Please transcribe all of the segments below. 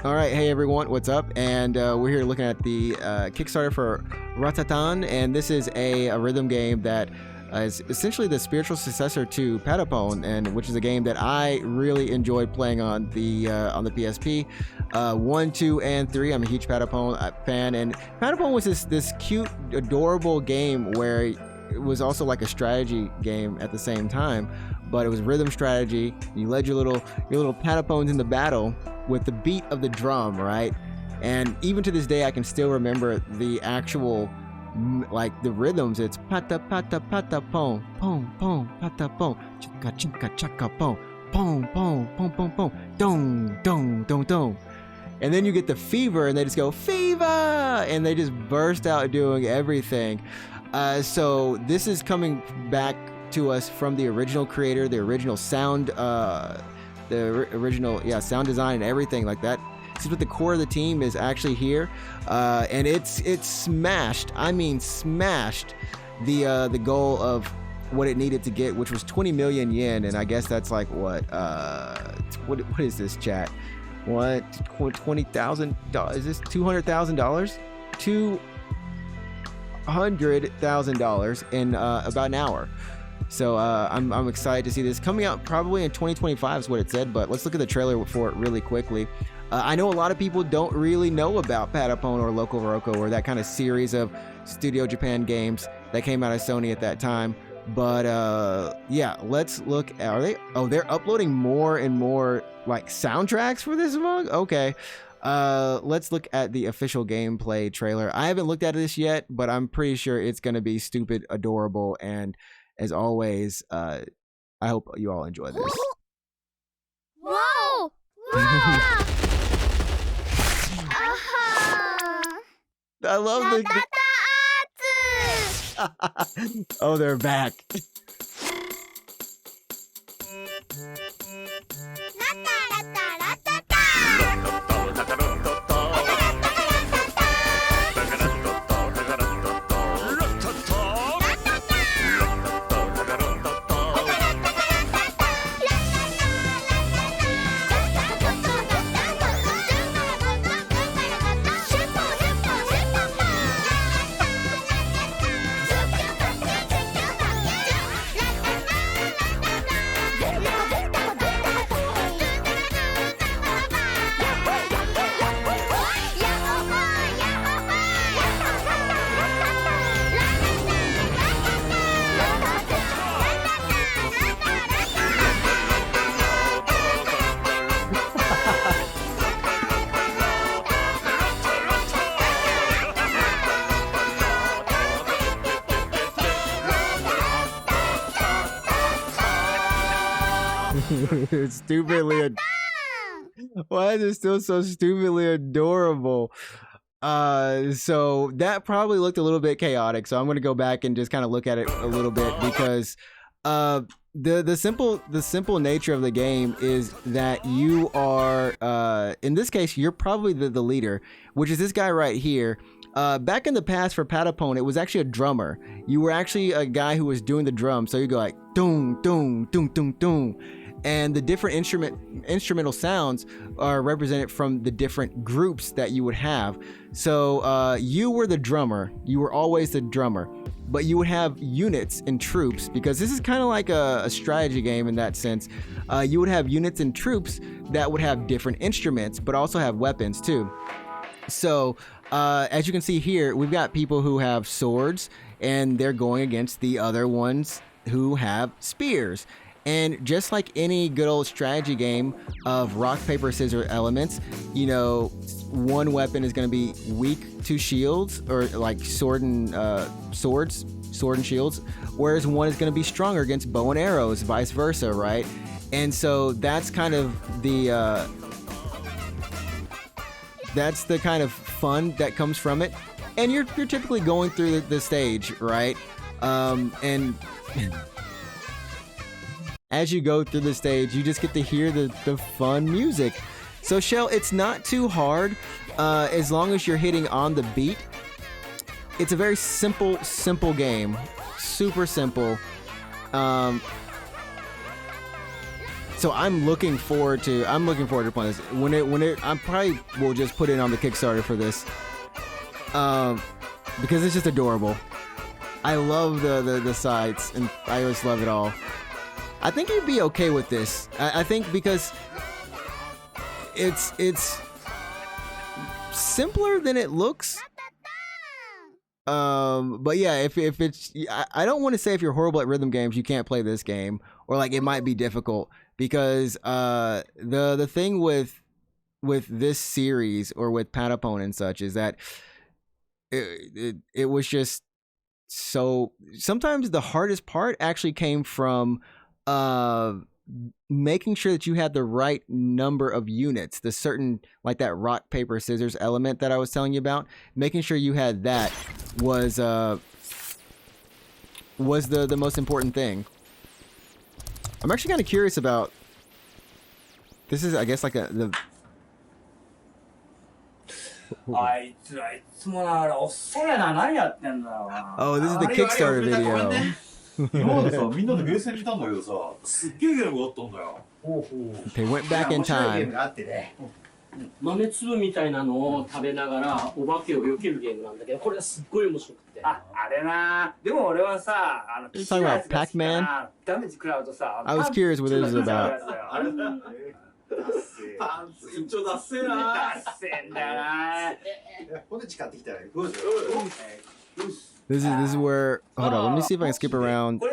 All right, hey everyone, what's up? And we're here looking at the Kickstarter for Ratatan, and this is a rhythm game that is essentially the spiritual successor to Patapon, and which is a game that I really enjoyed playing on the PSP. 1, 2, and 3. I'm a huge Patapon fan, and Patapon was this cute, adorable game where it was also like a strategy game at the same time, but it was rhythm strategy. You led your little Patapons into battle with the beat of the drum, right? And even to this day, I can still remember the actual, like the rhythms. It's pata pata pata pom pom pom pata pom chaka chaka chaka pom pom pom pom pom pom dong dong dong dong. And then you get the fever, and they just go fever, and they just burst out doing everything. So this is coming back to us from the original creator, the original sound, sound design and everything like that. This is what the core of the team is actually here, and it's smashed. I mean, smashed the goal of what it needed to get, which was 20 million yen, and I guess that's like what is this, chat? What, $20,000? Is this $200,000? $200,000 in about an hour. So I'm excited to see this coming out probably in 2025 is what it said, but let's look at the trailer for it really quickly. I know a lot of people don't really know about Patapon or Loco Roco or that kind of series of Studio Japan games that came out of Sony at that time, but yeah, let's look. They're uploading more and more like soundtracks for this one? Okay. Let's look at the official gameplay trailer. I haven't looked at this yet, but I'm pretty sure it's going to be stupid adorable, and as always, I hope you all enjoy this. Whoa! Whoa! I love Ratata Arts! Oh, they're back. It's stupidly why is it still so stupidly adorable? So that probably looked a little bit chaotic, so I'm gonna go back and just kind of look at it a little bit, because the simple nature of the game is that you are in this case you're probably the leader, which is this guy right here. Back in the past for Patapon, it was actually a drummer. You were actually a guy who was doing the drums, so you go like doom doom doom doom doom, and the different instrumental sounds are represented from the different groups that you would have. So you were the drummer. You were always the drummer, but you would have units and troops, because this is kind of like a strategy game in that sense. You would have units and troops that would have different instruments, but also have weapons too. So as you can see here, we've got people who have swords, and they're going against the other ones who have spears. And just like any good old strategy game of rock, paper, scissors elements, you know, one weapon is going to be weak to shields, or like sword and shields, whereas one is going to be stronger against bow and arrows, vice versa, right? And so that's kind of the kind of fun that comes from it. And you're typically going through the stage, right? And as you go through the stage, you just get to hear the fun music. So Shell, it's not too hard as long as you're hitting on the beat. It's a very simple super simple. So I'm looking forward to playing this. When it I probably will just put it on the Kickstarter for this. Because it's just adorable. I love the sides, and I always love it all. I think you'd be okay with this. I think because it's simpler than it looks. But yeah, if it's, I don't want to say if you're horrible at rhythm games, you can't play this game, or like it might be difficult, because the thing with this series or with Patapon and such is that it was just so, sometimes the hardest part actually came from making sure that you had the right number of units, the certain, like that rock paper scissors element that I was telling you about, making sure you had that was the most important thing. I'm actually kind of curious about this. Is, I guess, like the I oh, this is the Kickstarter video. 今までさ、みんなでゲーセンにいたんだけどさ、すっげえゲームがあったんだよ。They went back in time. 豆粒みたいなのを食べながらお化けを避けるゲームなんだけど、これがすっごい面白くて。あれな。でも俺はさ、You're talking about Pac-Man? ダメージ食らうとさ、 I was curious what this was about. パンツ一丁だっせーな。ダッセンだよな。ポテチ買ってきたら行こうぜ。This is where, hold on, let me see if I can skip around.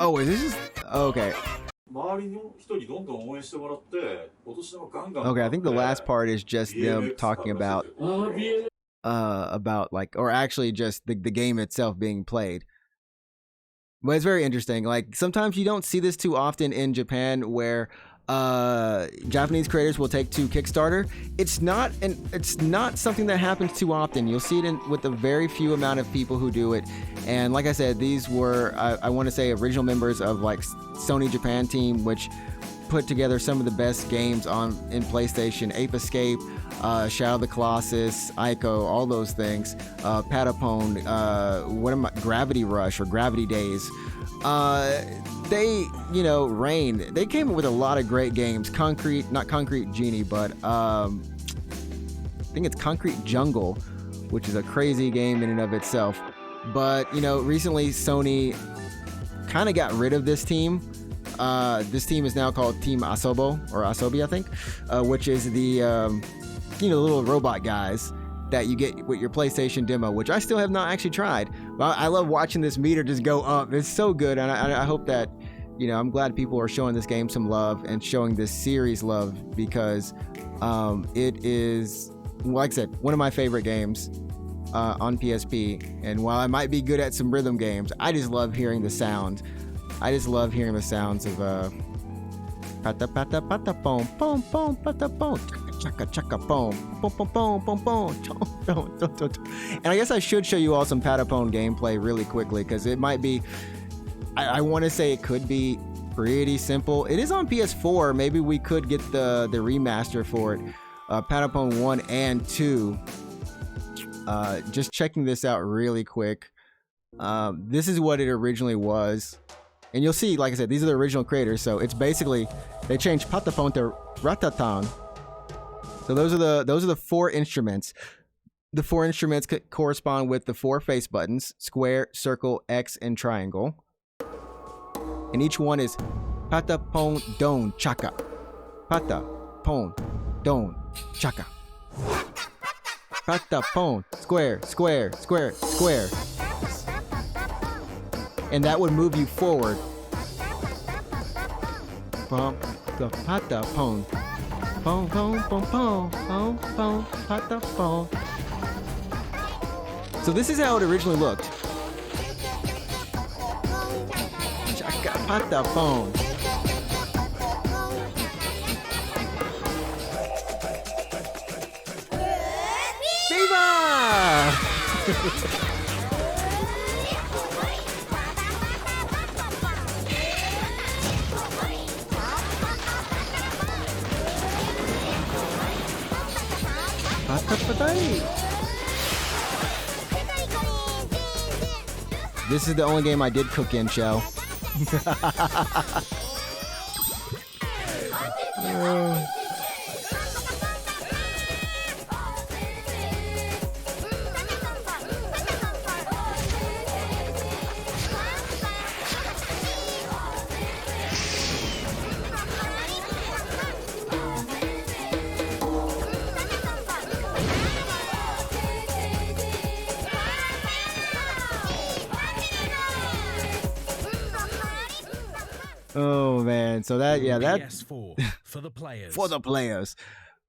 Oh wait, this is okay. Okay, I think the last part is just them talking about like, or actually just the game itself being played. But it's very interesting. Like, sometimes you don't see this too often in Japan, where Japanese creators will take to Kickstarter. It's not something that happens too often. You'll see it with a very few amount of people who do it. And like I said, these were I want to say original members of like Sony Japan team, which put together some of the best games in PlayStation: Ape Escape, Shadow of the Colossus, Ico, all those things. Patapon, Gravity Rush or Gravity Days. They, Rain. They came up with a lot of great games. Not Concrete Genie, but I think it's Concrete Jungle, which is a crazy game in and of itself. But, recently Sony kind of got rid of this team. This team is now called Team Asobo, or Asobi, I think, which is the, little robot guys that you get with your PlayStation demo, which I still have not actually tried. But I love watching this meter just go up. It's so good, and I hope that, I'm glad people are showing this game some love and showing this series love, because it is, like I said, one of my favorite games on PSP. And while I might be good at some rhythm games, I just love hearing the sound. I just love hearing the sounds of pata pata pata pom pom pom pata pom chaka chaka pom pom pom pom pom pom. And I guess I should show you all some Patapon gameplay really quickly, because it might be, I want to say it could be pretty simple. It is on PS4. Maybe we could get the remaster for it. Patapon 1 and 2. Just checking this out really quick. This is what it originally was. And you'll see, like I said, these are the original creators. So it's basically, they changed Patapon to Ratatan. So those are the 4 instruments. The 4 instruments correspond with the 4 face buttons: square, circle, X, and triangle. And each one is Patapon Don Chaka. Patapon Don Chaka. Patapon, square, square, square, square. And that would move you forward. From the Patapon. Pom pom pom pom pom pom Patapon. So this is how it originally looked. Chaka Patapon. Viva! This is the only game I did cook in, Shell. Oh man, so that that's PS4 for the players. for the players.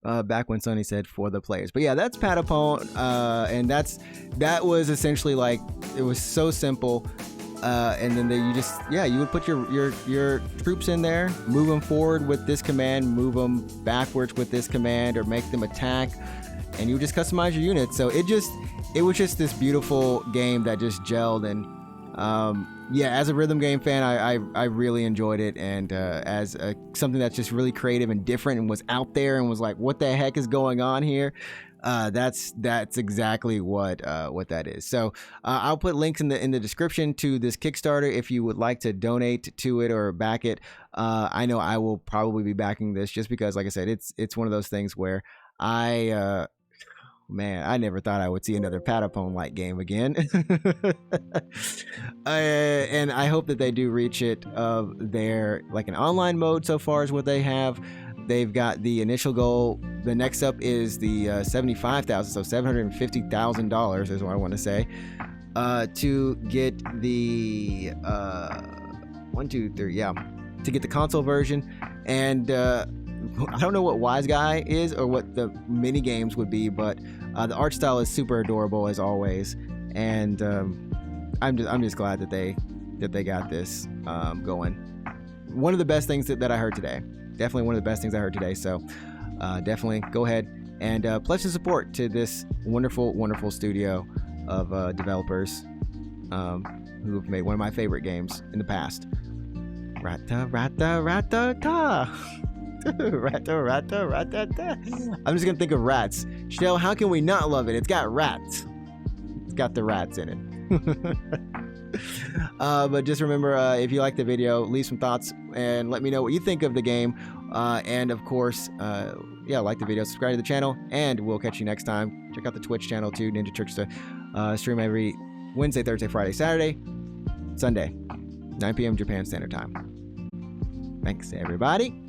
Back when Sony said for the players, but yeah, that's Patapon, and that was essentially like it was so simple, and then you would put your troops in there, move them forward with this command, move them backwards with this command, or make them attack, and you would just customize your units. So it was just this beautiful game that just gelled, and yeah, as a rhythm game fan, I really enjoyed it, and as something that's just really creative and different and was out there and was like, what the heck is going on here? That's exactly what that is. So I'll put links in the description to this Kickstarter if you would like to donate to it or back it. I know I will probably be backing this just because, like I said, it's one of those things where man, I never thought I would see another Patapon-like game again. And I hope that they do reach it of their, like, an online mode so far is what they have. They've got the initial goal. The next up is the $75,000, so $750,000 is what I want to say, to get the to get the console version. And I don't know what Wise Guy is or what the mini games would be, but the art style is super adorable as always, and I'm just glad that they got this going. One of the best things that I heard today. Definitely one of the best things I heard today. So definitely go ahead and pledge the support to this wonderful, wonderful studio of developers who have made one of my favorite games in the past. Ratata. Ratata. I'm just gonna think of rats. Chanel, how can we not love it? It's got rats. It's got the rats in it. But just remember, if you like the video, leave some thoughts and let me know what you think of the game. And of course, like the video, subscribe to the channel, and we'll catch you next time. Check out the Twitch channel too, NinjaTrixta. Stream every Wednesday, Thursday, Friday, Saturday, Sunday, 9 p.m. Japan Standard Time. Thanks, everybody.